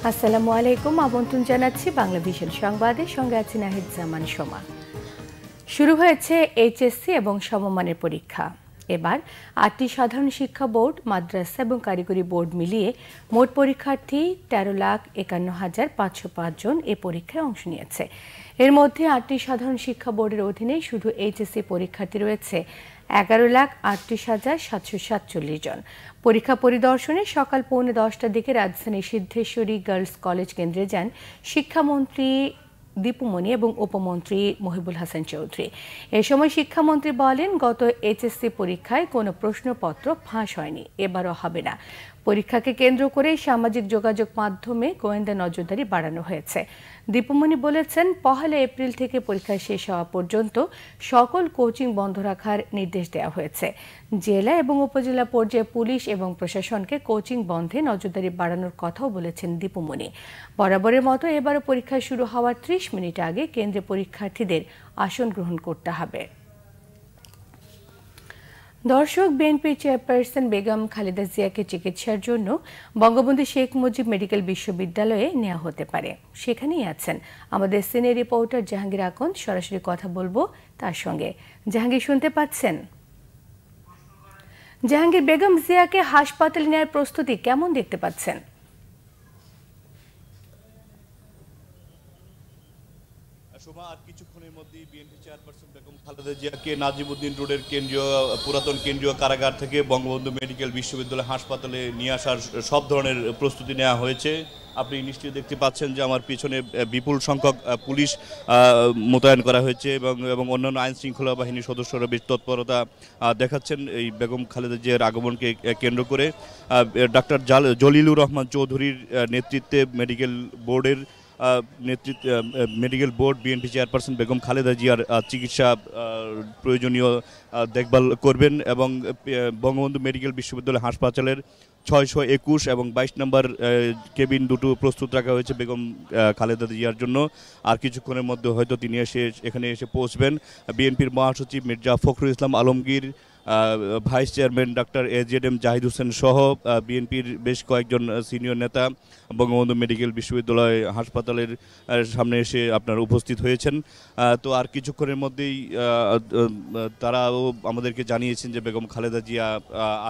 আসসালামু আলাইকুম, আমন্ত্রণ জানাচ্ছি বাংলা ভিশন সংবাদের সঙ্গে আছি নাহিদ জামান সোমা। শুরু হয়েছে এইচএসসি এবং সমমানের পরীক্ষা। এবার 8টি সাধারণ শিক্ষা বোর্ড, মাদ্রাসা এবং কারিগরি বোর্ড মিলিয়ে মোট পরীক্ষার্থী 13,51,505 জন এ পরীক্ষায় অংশ নিয়েছে। এর মধ্যে 8টি সাধারণ শিক্ষা বোর্ডের অধীনে শুধু এইচএসসি পরীক্ষার্থী রয়েছে 11,38,747 জন। পরীক্ষা পরিদর্শনে সকাল 9:45টার দিকে রাজধানীর সিদ্ধেশ্বরী গার্লস কলেজ কেন্দ্রে যান শিক্ষামন্ত্রী দীপুমণি এবং উপমন্ত্রী মহিবুল হাসান চৌধুরী। এ সময় শিক্ষামন্ত্রী বলেন, গত এইচএসসি পরীক্ষায় কোনো প্রশ্নপত্র ফাঁস হয়নি, এবারও হবে না। পরীক্ষাকে কেন্দ্র করে সামাজিক যোগাযোগ মাধ্যমে গোয়েন্দা নজরদারি বাড়ানো হয়েছে। দীপুমণি বলেছেন, 1 এপ্রিল থেকে পরীক্ষা শেষ হওয়া পর্যন্ত সকল কোচিং বন্ধ রাখার নির্দেশ দেওয়া হয়েছে। জেলা এবং উপজেলা পর্যায়ে পুলিশ এবং প্রশাসনকে কোচিং বন্ধে নজরদারি বাড়ানোর কথাও বলেছেন দীপুমণি। বরাবরের মতো এবারও পরীক্ষা শুরু হওয়ার 30 মিনিট আগে কেন্দ্রে পরীক্ষার্থীদের আসন গ্রহণ করতে হবে। দর্শক, বিএনপি চেয়ারপারসন বেগম খালেদা জিয়াকে চিকিৎসার জন্য বঙ্গবন্ধু শেখ মুজিব মেডিকেল বিশ্ববিদ্যালয়ে নেওয়া হতে পারে। সেখানেই আছেন আমাদের সিনিয়র রিপোর্টার জাহাঙ্গীর আকন্দ। সরাসরি কথা বলবো তার সঙ্গে। জাহাঙ্গীর, শুনতে পাচ্ছেন? জাহাঙ্গীর, বেগম জিয়াকে হাসপাতালে নেওয়ার প্রস্তুতি কেমন দেখতে পাচ্ছেন? আর কিছুক্ষণের মধ্যেই বিএনপি চেয়ারপারসন বেগম খালেদা জিয়াকে নাজিমউদ্দিন রোডের পুরাতন কেন্দ্রীয় কারাগার থেকে বঙ্গবন্ধু মেডিকেল বিশ্ববিদ্যালয় হাসপাতালে নিয়ে আসার সব ধরনের প্রস্তুতি নেওয়া হয়েছে। আপনি নিশ্চয়ই দেখতে পাচ্ছেন যে আমার পিছনে বিপুল সংখ্যক পুলিশ মোতায়েন করা হয়েছে এবং অন্যান্য আইন শৃঙ্খলা বাহিনীর সদস্যরা বেশ তৎপরতা দেখাচ্ছেন এই বেগম খালেদা জিয়ার আগমনকে কেন্দ্র করে। ডাক্তার জলিলুর রহমান চৌধুরীর নেতৃত্বে medical board BNP chairperson Begum Khaleda জিয়ার চিকিৎসা প্রয়োজনীয় দেখভাল করবেন এবং বঙ্গবন্ধু মেডিকেল বিশ্ববিদ্যালয় হাসপাতালের 621 এবং 22 নম্বর কেবিন দুটো প্রস্তুত রাখা হয়েছে বেগম খালেদা জিয়ার জন্য। আর কিছুক্ষণের মধ্যে হয়তো তিনি এখানে এসে পৌঁছবেন। বিএনপির মহাসচিব Mirza Fakhrul Islam Alamgir, vice chairman doctor AJM Zahid Hossain সহ বিএনপির বেশ কয়েকজন সিনিয়র নেতা বঙ্গবন্ধু মেডিকেল বিশ্ববিদ্যালয় হাসপাতালের সামনে এসে আপনার উপস্থিত হয়েছেন। তো আর কিছুক্ষণের মধ্যেই তারাও আমাদেরকে জানিয়েছেন যে বেগম খালেদা জিয়া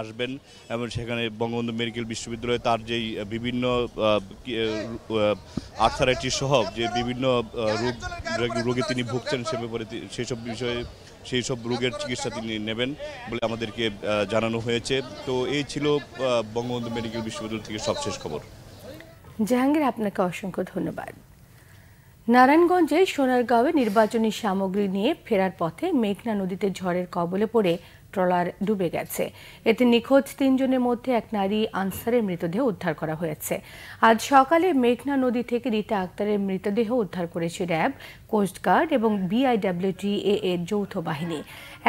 আসবেন এবং সেখানে বঙ্গবন্ধু মেডিকেল বিশ্ববিদ্যালয়ে তার যেই বিভিন্ন আর্থারাইটিস সহ যে বিভিন্ন রোগে তিনি ভুগছেন সে ব্যাপারে সেই সব রোগের চিকিৎসা তিনি নেবেন বলে আমাদেরকে জানানো হয়েছে। তো এই ছিল বঙ্গবন্ধু মেডিকেল বিশ্ববিদ্যালয় থেকে সবশেষ খবর। জাহাঙ্গীর, আপনাকে অসংখ্য ধন্যবাদ। নারায়ণগঞ্জে সোনারগাঁওয়ে নির্বাচনী সামগ্রী নিয়ে ফেরার পথে মেঘনা নদীতে ঝড়ের কবলে পড়ে ট্রলার ডুবে গেছে। এতে নিখোঁজ 3 জনের মধ্যে এক নারী আনসারের মৃতদেহ উদ্ধার করা হয়েছে। আজ সকালে মেঘনা নদী থেকে রীতা আক্তারের মৃতদেহ উদ্ধার করেছে র্যাব, কোস্টগার্ড এবং BIWTA এর যৌথ বাহিনী।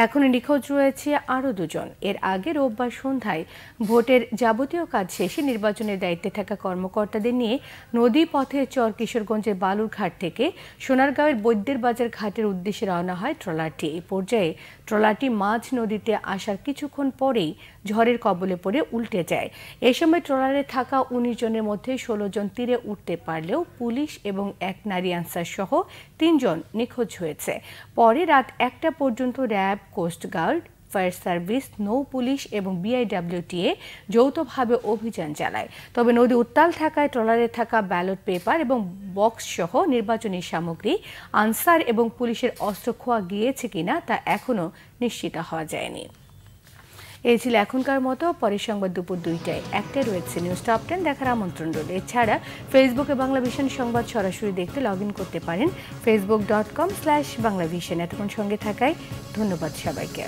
এখনো নিখোঁজ রয়েছে আরও 2 জন। এর আগে রোববার সন্ধ্যায় ভোটের যাবতীয় কাজ শেষে নির্বাচনের দায়িত্বে থাকা কর্মকর্তাদের নিয়ে নদী পথে চর কিশোরগঞ্জের বালুরঘাট থেকে সোনারগাঁওয়ের বৈদ্যের বাজার ঘাটের উদ্দেশ্যে রওনা হয় ট্রলারটি। এই পর্যায়ে ট্রলারটি মাঝ নদীতে আসার কিছুক্ষণ পরেই ঝড়ের কবলে পড়ে উল্টে যায়। এ সময় ট্রলারে থাকা 19 জনের মধ্যে 16 জন তীরে উঠতে পারলেও পুলিশ এবং এক নারী আনসার সহ 3 জন নিখোঁজ হয়েছে। পরে রাত 1টা পর্যন্ত র্যাব, কোস্টগার্ড, ফায়ার সার্ভিস, নৌ পুলিশ এবং BIWTA যৌথভাবে অভিযান চালায়। তবে নদী উত্তাল থাকায় ট্রলারে থাকা ব্যালট পেপার এবং বক্স সহ নির্বাচনী সামগ্রী, আনসার এবং পুলিশের অস্ত্র খোয়া গিয়েছে কিনা তা এখনও নিশ্চিত হওয়া যায়নি। এই ছিল এখনকার মতো। পরের সংবাদ দুপুর 2টায়। একটাই রয়েছে নিউজ টপ 10 দেখার আমন্ত্রণ রইল। এছাড়া ফেসবুকে বাংলা ভিশন সংবাদ সরাসরি দেখতে লগইন করতে পারেন facebook.com/বাংলাভিশন। এতক্ষণ সঙ্গে থাকায় ধন্যবাদ সবাইকে।